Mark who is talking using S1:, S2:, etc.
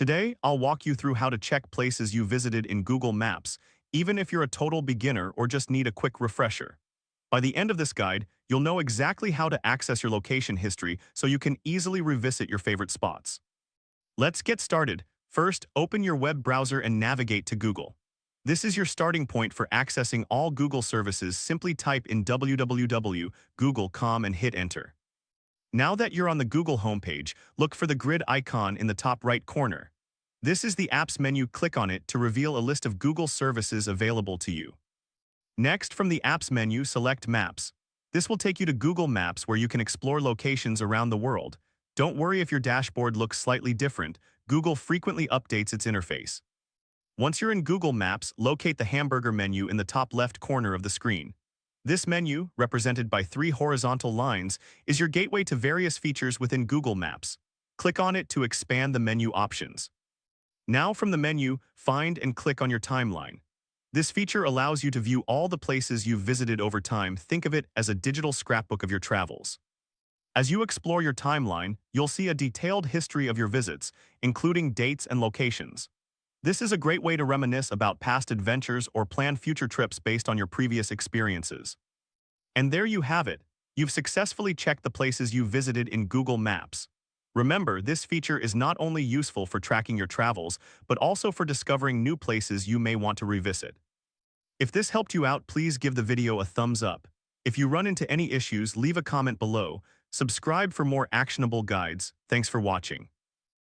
S1: Today, I'll walk you through how to check places you visited in Google Maps, even if you're a total beginner or just need a quick refresher. By the end of this guide, you'll know exactly how to access your location history so you can easily revisit your favorite spots. Let's get started. First, open your web browser and navigate to Google. This is your starting point for accessing all Google services. Simply type in www.google.com and hit enter. Now that you're on the Google homepage, look for the grid icon in the top right corner. This is the Apps menu. Click on it to reveal a list of Google services available to you. Next, from the Apps menu, select Maps. This will take you to Google Maps where you can explore locations around the world. Don't worry if your dashboard looks slightly different. Google frequently updates its interface. Once you're in Google Maps, locate the Hamburger menu in the top left corner of the screen. This menu, represented by 3 horizontal lines, is your gateway to various features within Google Maps. Click on it to expand the menu options. Now from the menu, find and click on your timeline. This feature allows you to view all the places you've visited over time. Think of it as a digital scrapbook of your travels. As you explore your timeline, you'll see a detailed history of your visits, including dates and locations. This is a great way to reminisce about past adventures or plan future trips based on your previous experiences. And there you have it. You've successfully checked the places you visited in Google Maps. Remember, this feature is not only useful for tracking your travels, but also for discovering new places you may want to revisit. If this helped you out, please give the video a thumbs up. If you run into any issues, leave a comment below. Subscribe for more actionable guides. Thanks for watching.